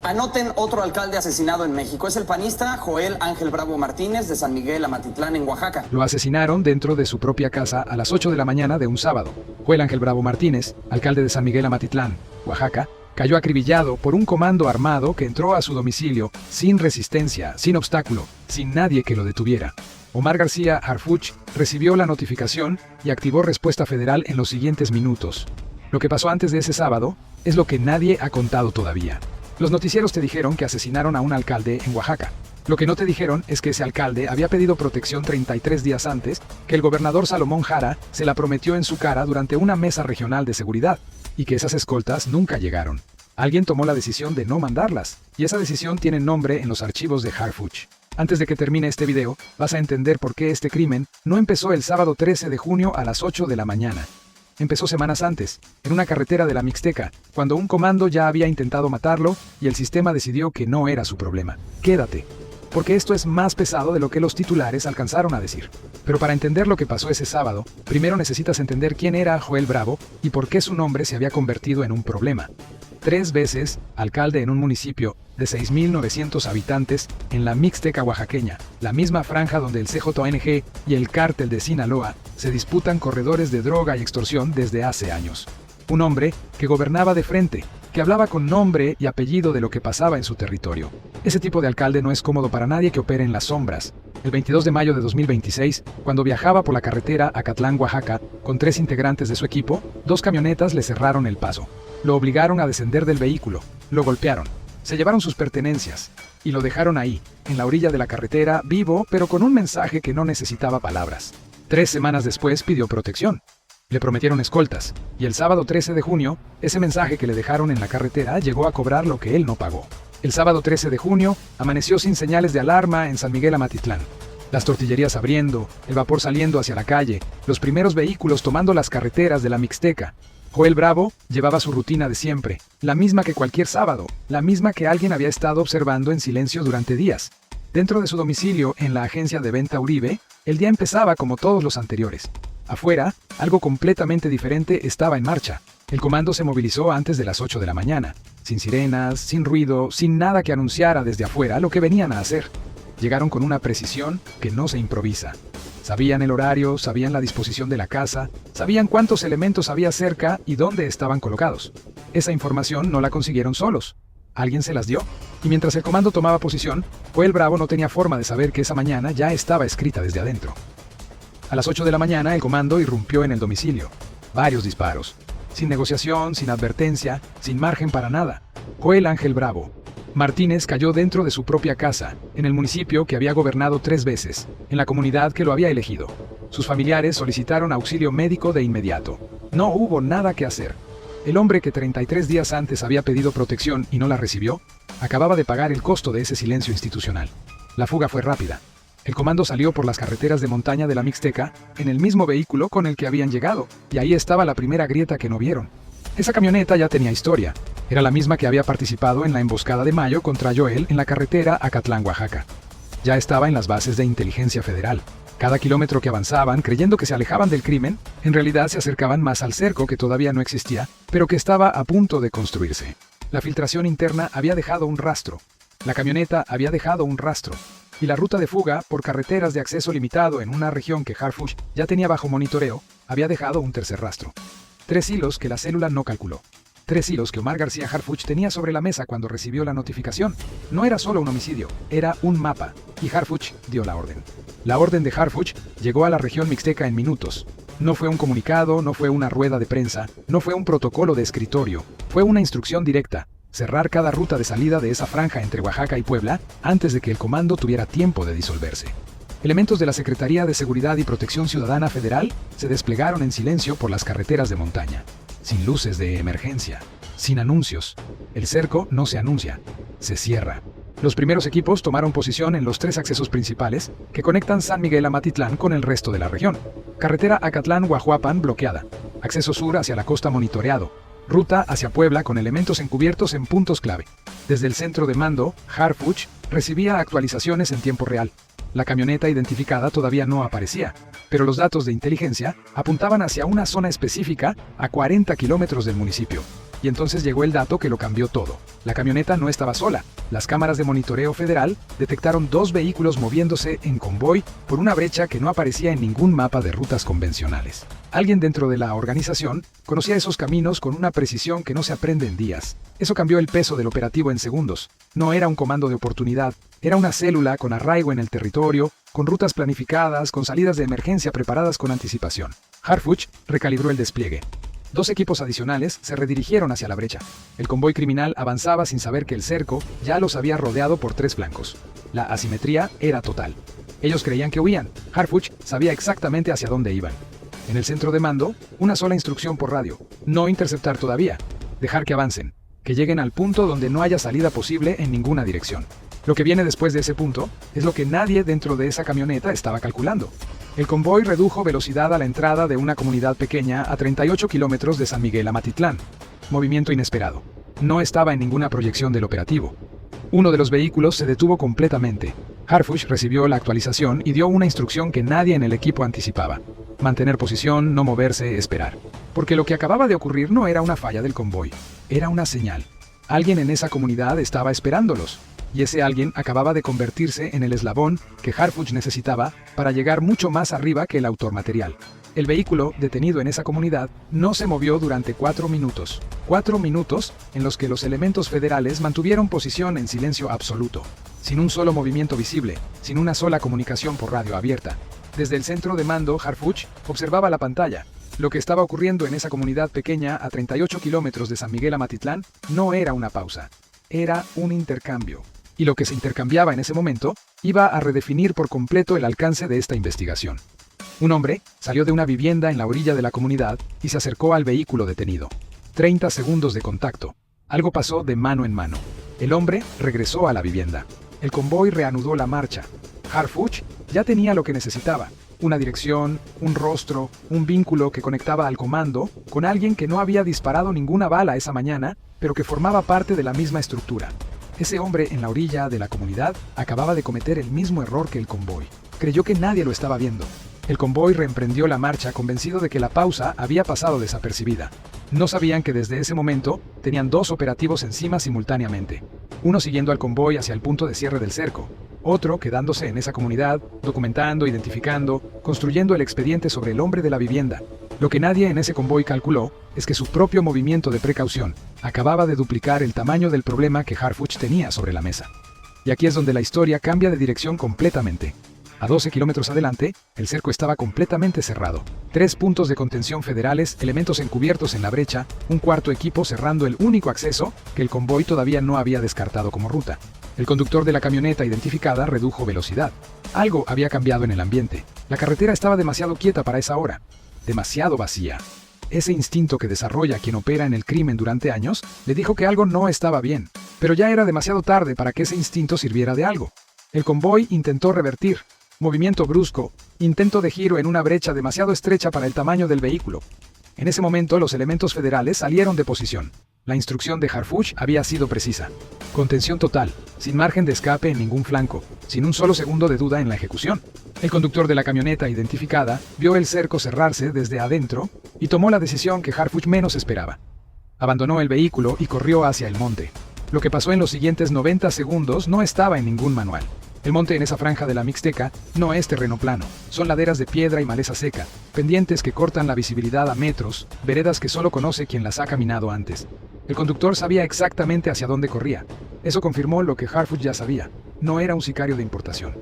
Anoten otro alcalde asesinado en México. Es el panista Joel Ángel Bravo Martínez de San Miguel Amatitlán, en Oaxaca. Lo asesinaron dentro de su propia casa a las 8 de la mañana de un sábado. Joel Ángel Bravo Martínez, alcalde de San Miguel Amatitlán, Oaxaca, cayó acribillado por un comando armado que entró a su domicilio sin resistencia, sin obstáculo, sin nadie que lo detuviera. Omar García Harfuch recibió la notificación y activó respuesta federal en los siguientes minutos. Lo que pasó antes de ese sábado es lo que nadie ha contado todavía. Los noticieros te dijeron que asesinaron a un alcalde en Oaxaca. Lo que no te dijeron es que ese alcalde había pedido protección 33 días antes, que el gobernador Salomón Jara se la prometió en su cara durante una mesa regional de seguridad, y que esas escoltas nunca llegaron. Alguien tomó la decisión de no mandarlas, y esa decisión tiene nombre en los archivos de Harfuch. Antes de que termine este video, vas a entender por qué este crimen no empezó el sábado 13 de junio a las 8 de la mañana. Empezó semanas antes, en una carretera de la Mixteca, cuando un comando ya había intentado matarlo y el sistema decidió que no era su problema. Quédate, porque esto es más pesado de lo que los titulares alcanzaron a decir. Pero para entender lo que pasó ese sábado, primero necesitas entender quién era Joel Bravo y por qué su nombre se había convertido en un problema. 3 veces alcalde en un municipio de 6.900 habitantes en la Mixteca oaxaqueña, la misma franja donde el CJNG y el cártel de Sinaloa se disputan corredores de droga y extorsión desde hace años. Un hombre que gobernaba de frente, que hablaba con nombre y apellido de lo que pasaba en su territorio. Ese tipo de alcalde no es cómodo para nadie que opere en las sombras. El 22 de mayo de 2026, cuando viajaba por la carretera Acatlán, Oaxaca, con 3 integrantes de su equipo, 2 camionetas le cerraron el paso. Lo obligaron a descender del vehículo, lo golpearon, se llevaron sus pertenencias y lo dejaron ahí, en la orilla de la carretera, vivo, pero con un mensaje que no necesitaba palabras. 3 semanas después pidió protección. Le prometieron escoltas, y el sábado 13 de junio, ese mensaje que le dejaron en la carretera llegó a cobrar lo que él no pagó. El sábado 13 de junio, amaneció sin señales de alarma en San Miguel Amatitlán. Las tortillerías abriendo, el vapor saliendo hacia la calle, los primeros vehículos tomando las carreteras de la Mixteca. Joel Bravo llevaba su rutina de siempre, la misma que cualquier sábado, la misma que alguien había estado observando en silencio durante días. Dentro de su domicilio, en la agencia de venta Uribe, el día empezaba como todos los anteriores. Afuera, algo completamente diferente estaba en marcha. El comando se movilizó antes de las 8 de la mañana, sin sirenas, sin ruido, sin nada que anunciara desde afuera lo que venían a hacer. Llegaron con una precisión que no se improvisa. Sabían el horario, sabían la disposición de la casa, sabían cuántos elementos había cerca y dónde estaban colocados. Esa información no la consiguieron solos. Alguien se las dio, y mientras el comando tomaba posición, Joel Bravo no tenía forma de saber que esa mañana ya estaba escrita desde adentro. A las 8 de la mañana el comando irrumpió en el domicilio. Varios disparos. Sin negociación, sin advertencia, sin margen para nada. Joel Ángel Bravo Martínez cayó dentro de su propia casa, en el municipio que había gobernado 3 veces, en la comunidad que lo había elegido. Sus familiares solicitaron auxilio médico de inmediato. No hubo nada que hacer. El hombre que 33 días antes había pedido protección y no la recibió, acababa de pagar el costo de ese silencio institucional. La fuga fue rápida. El comando salió por las carreteras de montaña de la Mixteca en el mismo vehículo con el que habían llegado, y ahí estaba la primera grieta que no vieron. Esa camioneta ya tenía historia. Era la misma que había participado en la emboscada de mayo contra Joel en la carretera Acatlán, Oaxaca. Ya estaba en las bases de inteligencia federal. Cada kilómetro que avanzaban, creyendo que se alejaban del crimen, en realidad se acercaban más al cerco que todavía no existía, pero que estaba a punto de construirse. La filtración interna había dejado un rastro. La camioneta había dejado un rastro. Y la ruta de fuga, por carreteras de acceso limitado en una región que Harfuch ya tenía bajo monitoreo, había dejado un tercer rastro. 3 hilos que la célula no calculó. 3 hilos que Omar García Harfuch tenía sobre la mesa cuando recibió la notificación. No era solo un homicidio, era un mapa, y Harfuch dio la orden. La orden de Harfuch llegó a la región Mixteca en minutos. No fue un comunicado, no fue una rueda de prensa, no fue un protocolo de escritorio, fue una instrucción directa. Cerrar cada ruta de salida de esa franja entre Oaxaca y Puebla antes de que el comando tuviera tiempo de disolverse. Elementos de la Secretaría de Seguridad y Protección Ciudadana Federal se desplegaron en silencio por las carreteras de montaña, sin luces de emergencia, sin anuncios. El cerco no se anuncia, se cierra. Los primeros equipos tomaron posición en los 3 accesos principales que conectan San Miguel Amatitlán con el resto de la región. Carretera Acatlán-Huajuapan bloqueada, acceso sur hacia la costa monitoreado, ruta hacia Puebla con elementos encubiertos en puntos clave. Desde el centro de mando, Harfuch recibía actualizaciones en tiempo real. La camioneta identificada todavía no aparecía, pero los datos de inteligencia apuntaban hacia una zona específica a 40 kilómetros del municipio. Y entonces llegó el dato que lo cambió todo. La camioneta no estaba sola. Las cámaras de monitoreo federal detectaron 2 vehículos moviéndose en convoy por una brecha que no aparecía en ningún mapa de rutas convencionales. Alguien dentro de la organización conocía esos caminos con una precisión que no se aprende en días. Eso cambió el peso del operativo en segundos. No era un comando de oportunidad, era una célula con arraigo en el territorio, con rutas planificadas, con salidas de emergencia preparadas con anticipación. Harfuch recalibró el despliegue. 2 equipos adicionales se redirigieron hacia la brecha. El convoy criminal avanzaba sin saber que el cerco ya los había rodeado por 3 flancos. La asimetría era total. Ellos creían que huían. Harfuch sabía exactamente hacia dónde iban. En el centro de mando, una sola instrucción por radio: no interceptar todavía. Dejar que avancen, que lleguen al punto donde no haya salida posible en ninguna dirección. Lo que viene después de ese punto es lo que nadie dentro de esa camioneta estaba calculando. El convoy redujo velocidad a la entrada de una comunidad pequeña a 38 kilómetros de San Miguel Amatitlán. Movimiento inesperado. No estaba en ninguna proyección del operativo. Uno de los vehículos se detuvo completamente. Harfuch recibió la actualización y dio una instrucción que nadie en el equipo anticipaba: mantener posición, no moverse, esperar. Porque lo que acababa de ocurrir no era una falla del convoy, era una señal. Alguien en esa comunidad estaba esperándolos. Y ese alguien acababa de convertirse en el eslabón que Harfuch necesitaba para llegar mucho más arriba que el autor material. El vehículo, detenido en esa comunidad, no se movió durante 4 minutos. 4 minutos en los que los elementos federales mantuvieron posición en silencio absoluto, sin un solo movimiento visible, sin una sola comunicación por radio abierta. Desde el centro de mando, Harfuch observaba la pantalla. Lo que estaba ocurriendo en esa comunidad pequeña a 38 kilómetros de San Miguel Amatitlán no era una pausa, era un intercambio. Y lo que se intercambiaba en ese momento iba a redefinir por completo el alcance de esta investigación. Un hombre salió de una vivienda en la orilla de la comunidad y se acercó al vehículo detenido. 30 segundos de contacto. Algo pasó de mano en mano. El hombre regresó a la vivienda. El convoy reanudó la marcha. Harfuch ya tenía lo que necesitaba: una dirección, un rostro, un vínculo que conectaba al comando con alguien que no había disparado ninguna bala esa mañana, pero que formaba parte de la misma estructura. Ese hombre en la orilla de la comunidad acababa de cometer el mismo error que el convoy. Creyó que nadie lo estaba viendo. El convoy reemprendió la marcha convencido de que la pausa había pasado desapercibida. No sabían que desde ese momento tenían 2 operativos encima simultáneamente. Uno siguiendo al convoy hacia el punto de cierre del cerco. Otro quedándose en esa comunidad, documentando, identificando, construyendo el expediente sobre el hombre de la vivienda. Lo que nadie en ese convoy calculó es que su propio movimiento de precaución acababa de duplicar el tamaño del problema que Harfuch tenía sobre la mesa. Y aquí es donde la historia cambia de dirección completamente. A 12 kilómetros adelante, el cerco estaba completamente cerrado. 3 puntos de contención federales, elementos encubiertos en la brecha, un cuarto equipo cerrando el único acceso que el convoy todavía no había descartado como ruta. El conductor de la camioneta identificada redujo velocidad. Algo había cambiado en el ambiente. La carretera estaba demasiado quieta para esa hora. Demasiado vacía. Ese instinto que desarrolla quien opera en el crimen durante años le dijo que algo no estaba bien, pero ya era demasiado tarde para que ese instinto sirviera de algo. El convoy intentó revertir. Movimiento brusco, intento de giro en una brecha demasiado estrecha para el tamaño del vehículo. En ese momento los elementos federales salieron de posición. La instrucción de Harfuch había sido precisa. Contención total, sin margen de escape en ningún flanco, sin un solo segundo de duda en la ejecución. El conductor de la camioneta identificada vio el cerco cerrarse desde adentro y tomó la decisión que Harfuch menos esperaba. Abandonó el vehículo y corrió hacia el monte. Lo que pasó en los siguientes 90 segundos no estaba en ningún manual. El monte en esa franja de la Mixteca no es terreno plano, son laderas de piedra y maleza seca, pendientes que cortan la visibilidad a metros, veredas que solo conoce quien las ha caminado antes. El conductor sabía exactamente hacia dónde corría. Eso confirmó lo que Harfuch ya sabía. No era un sicario de importación.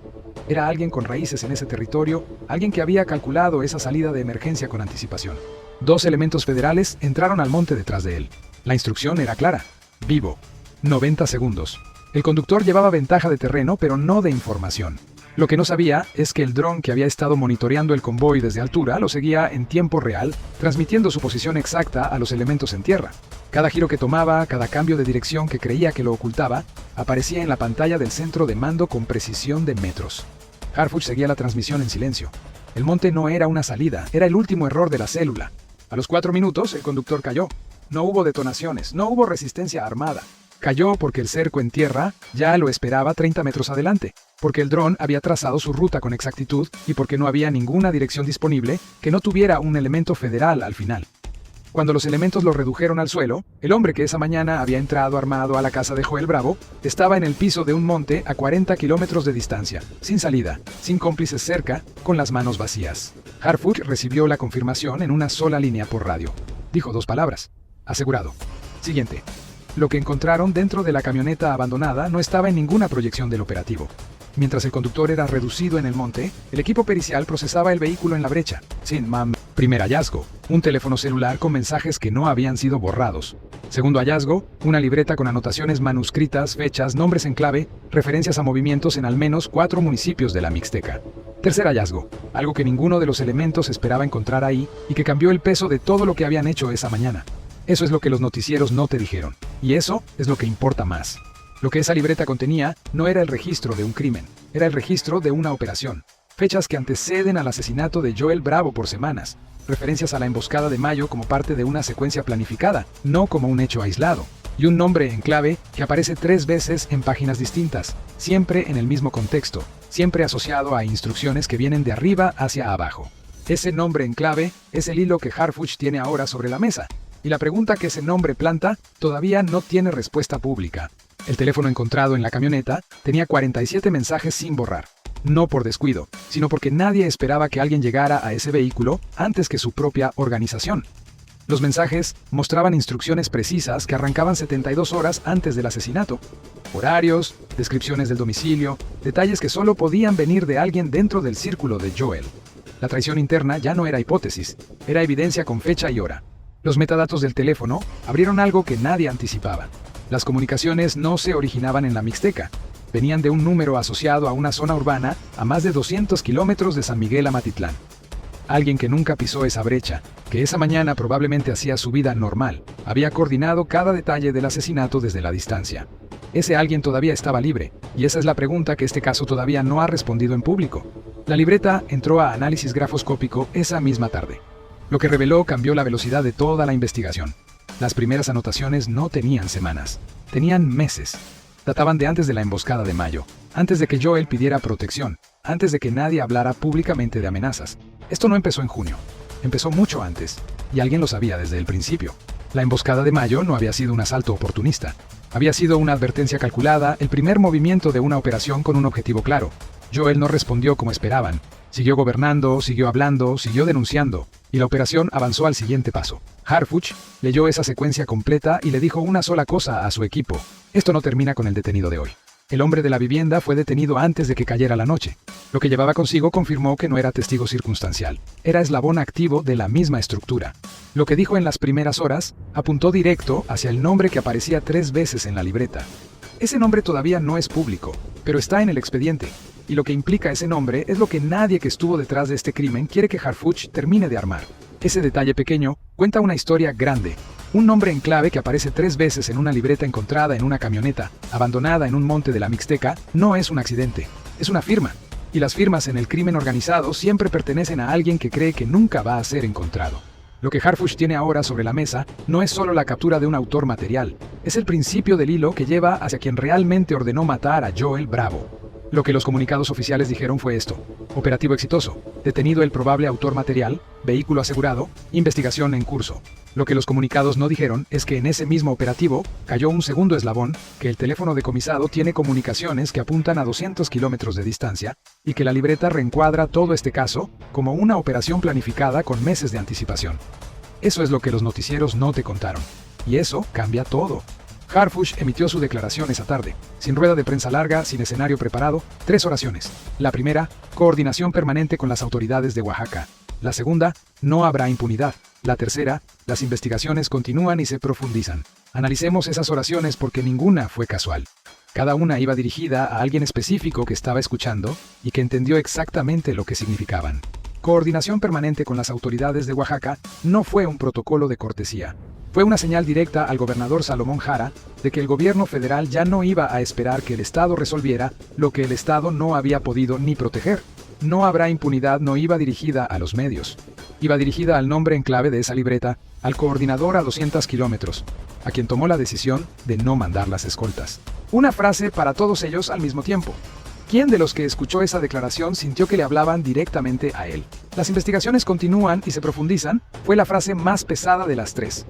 Era alguien con raíces en ese territorio, alguien que había calculado esa salida de emergencia con anticipación. 2 elementos federales entraron al monte detrás de él. La instrucción era clara: vivo. 90 segundos. El conductor llevaba ventaja de terreno, pero no de información. Lo que no sabía es que el dron que había estado monitoreando el convoy desde altura lo seguía en tiempo real, transmitiendo su posición exacta a los elementos en tierra. Cada giro que tomaba, cada cambio de dirección que creía que lo ocultaba, aparecía en la pantalla del centro de mando con precisión de metros. Harfuch seguía la transmisión en silencio. El monte no era una salida, era el último error de la célula. A los 4 minutos, el conductor cayó. No hubo detonaciones, no hubo resistencia armada. Cayó porque el cerco en tierra ya lo esperaba 30 metros adelante, porque el dron había trazado su ruta con exactitud y porque no había ninguna dirección disponible que no tuviera un elemento federal al final. Cuando los elementos lo redujeron al suelo, el hombre que esa mañana había entrado armado a la casa de Joel Bravo estaba en el piso de un monte a 40 kilómetros de distancia, sin salida, sin cómplices cerca, con las manos vacías. Harfuch recibió la confirmación en una sola línea por radio. Dijo 2 palabras. Asegurado. Siguiente. Lo que encontraron dentro de la camioneta abandonada no estaba en ninguna proyección del operativo. Mientras el conductor era reducido en el monte, el equipo pericial procesaba el vehículo en la brecha. Sin mam. Primer hallazgo, un teléfono celular con mensajes que no habían sido borrados. Segundo hallazgo, una libreta con anotaciones manuscritas, fechas, nombres en clave, referencias a movimientos en al menos 4 municipios de la Mixteca. Tercer hallazgo, algo que ninguno de los elementos esperaba encontrar ahí y que cambió el peso de todo lo que habían hecho esa mañana. Eso es lo que los noticieros no te dijeron. Y eso es lo que importa más. Lo que esa libreta contenía no era el registro de un crimen, era el registro de una operación. Fechas que anteceden al asesinato de Joel Bravo por semanas, referencias a la emboscada de mayo como parte de una secuencia planificada, no como un hecho aislado, y un nombre en clave que aparece 3 veces en páginas distintas, siempre en el mismo contexto, siempre asociado a instrucciones que vienen de arriba hacia abajo. Ese nombre en clave es el hilo que Harfuch tiene ahora sobre la mesa, y la pregunta que ese nombre planta todavía no tiene respuesta pública. El teléfono encontrado en la camioneta tenía 47 mensajes sin borrar. No por descuido, sino porque nadie esperaba que alguien llegara a ese vehículo antes que su propia organización. Los mensajes mostraban instrucciones precisas que arrancaban 72 horas antes del asesinato. Horarios, descripciones del domicilio, detalles que solo podían venir de alguien dentro del círculo de Joel. La traición interna ya no era hipótesis, era evidencia con fecha y hora. Los metadatos del teléfono abrieron algo que nadie anticipaba. Las comunicaciones no se originaban en la Mixteca. Venían de un número asociado a una zona urbana a más de 200 kilómetros de San Miguel Amatitlán. Alguien que nunca pisó esa brecha, que esa mañana probablemente hacía su vida normal, había coordinado cada detalle del asesinato desde la distancia. Ese alguien todavía estaba libre, y esa es la pregunta que este caso todavía no ha respondido en público. La libreta entró a análisis grafoscópico esa misma tarde. Lo que reveló cambió la velocidad de toda la investigación. Las primeras anotaciones no tenían semanas, tenían meses. Databan de antes de la emboscada de mayo, antes de que Joel pidiera protección, antes de que nadie hablara públicamente de amenazas. Esto no empezó en junio, empezó mucho antes, y alguien lo sabía desde el principio. La emboscada de mayo no había sido un asalto oportunista, había sido una advertencia calculada, el primer movimiento de una operación con un objetivo claro. Joel no respondió como esperaban, siguió gobernando, siguió hablando, siguió denunciando, y la operación avanzó al siguiente paso. Harfuch leyó esa secuencia completa y le dijo una sola cosa a su equipo: esto no termina con el detenido de hoy. El hombre de la vivienda fue detenido antes de que cayera la noche. Lo que llevaba consigo confirmó que no era testigo circunstancial. Era eslabón activo de la misma estructura. Lo que dijo en las primeras horas apuntó directo hacia el nombre que aparecía 3 veces en la libreta. Ese nombre todavía no es público, pero está en el expediente. Y lo que implica ese nombre es lo que nadie que estuvo detrás de este crimen quiere que Harfuch termine de armar. Ese detalle pequeño cuenta una historia grande. Un nombre en clave que aparece 3 veces en una libreta encontrada en una camioneta, abandonada en un monte de la Mixteca, no es un accidente, es una firma. Y las firmas en el crimen organizado siempre pertenecen a alguien que cree que nunca va a ser encontrado. Lo que Harfuch tiene ahora sobre la mesa no es solo la captura de un autor material, es el principio del hilo que lleva hacia quien realmente ordenó matar a Joel Bravo. Lo que los comunicados oficiales dijeron fue esto: operativo exitoso, detenido el probable autor material, vehículo asegurado, investigación en curso. Lo que los comunicados no dijeron es que en ese mismo operativo cayó un segundo eslabón, que el teléfono decomisado tiene comunicaciones que apuntan a 200 kilómetros de distancia, y que la libreta reencuadra todo este caso como una operación planificada con meses de anticipación. Eso es lo que los noticieros no te contaron. Y eso cambia todo. Harfuch emitió su declaración esa tarde, sin rueda de prensa larga, sin escenario preparado, 3 oraciones. La primera, coordinación permanente con las autoridades de Oaxaca. La segunda, no habrá impunidad. La tercera, las investigaciones continúan y se profundizan. Analicemos esas oraciones porque ninguna fue casual. Cada una iba dirigida a alguien específico que estaba escuchando y que entendió exactamente lo que significaban. Coordinación permanente con las autoridades de Oaxaca no fue un protocolo de cortesía. Fue una señal directa al gobernador Salomón Jara de que el gobierno federal ya no iba a esperar que el Estado resolviera lo que el Estado no había podido ni proteger. No habrá impunidad no iba dirigida a los medios. Iba dirigida al nombre en clave de esa libreta, al coordinador a 200 kilómetros, a quien tomó la decisión de no mandar las escoltas. Una frase para todos ellos al mismo tiempo. ¿Quién de los que escuchó esa declaración sintió que le hablaban directamente a él? Las investigaciones continúan y se profundizan fue la frase más pesada de las tres.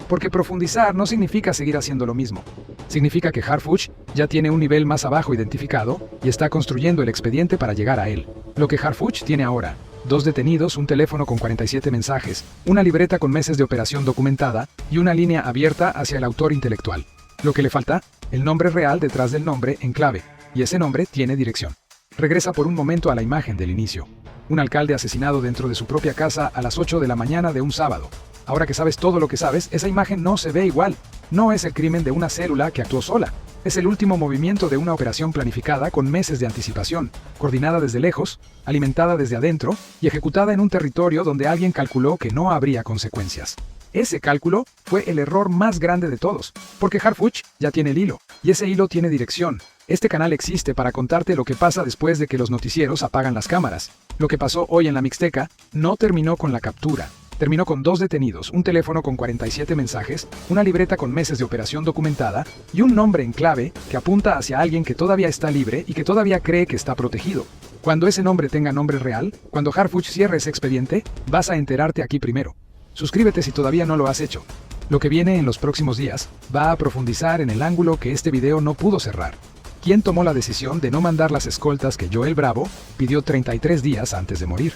Porque profundizar no significa seguir haciendo lo mismo. Significa que Harfuch ya tiene un nivel más abajo identificado y está construyendo el expediente para llegar a él. Lo que Harfuch tiene ahora: 2 detenidos, un teléfono con 47 mensajes, una libreta con meses de operación documentada y una línea abierta hacia el autor intelectual. Lo que le falta: el nombre real detrás del nombre en clave, y ese nombre tiene dirección. Regresa por un momento a la imagen del inicio. Un alcalde asesinado dentro de su propia casa a las 8 de la mañana de un sábado. Ahora que sabes todo lo que sabes, esa imagen no se ve igual. No es el crimen de una célula que actuó sola. Es el último movimiento de una operación planificada con meses de anticipación, coordinada desde lejos, alimentada desde adentro y ejecutada en un territorio donde alguien calculó que no habría consecuencias. Ese cálculo fue el error más grande de todos, porque Harfuch ya tiene el hilo, y ese hilo tiene dirección. Este canal existe para contarte lo que pasa después de que los noticieros apagan las cámaras. Lo que pasó hoy en la Mixteca no terminó con la captura. Terminó con 2 detenidos, un teléfono con 47 mensajes, una libreta con meses de operación documentada y un nombre en clave que apunta hacia alguien que todavía está libre y que todavía cree que está protegido. Cuando ese nombre tenga nombre real, cuando Harfuch cierre ese expediente, vas a enterarte aquí primero. Suscríbete si todavía no lo has hecho. Lo que viene en los próximos días va a profundizar en el ángulo que este video no pudo cerrar. ¿Quién tomó la decisión de no mandar las escoltas que Joel Bravo pidió 33 días antes de morir?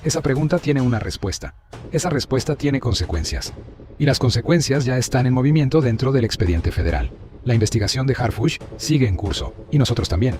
Esa pregunta tiene una respuesta. Esa respuesta tiene consecuencias. Y las consecuencias ya están en movimiento dentro del expediente federal. La investigación de Harfuch sigue en curso, y nosotros también.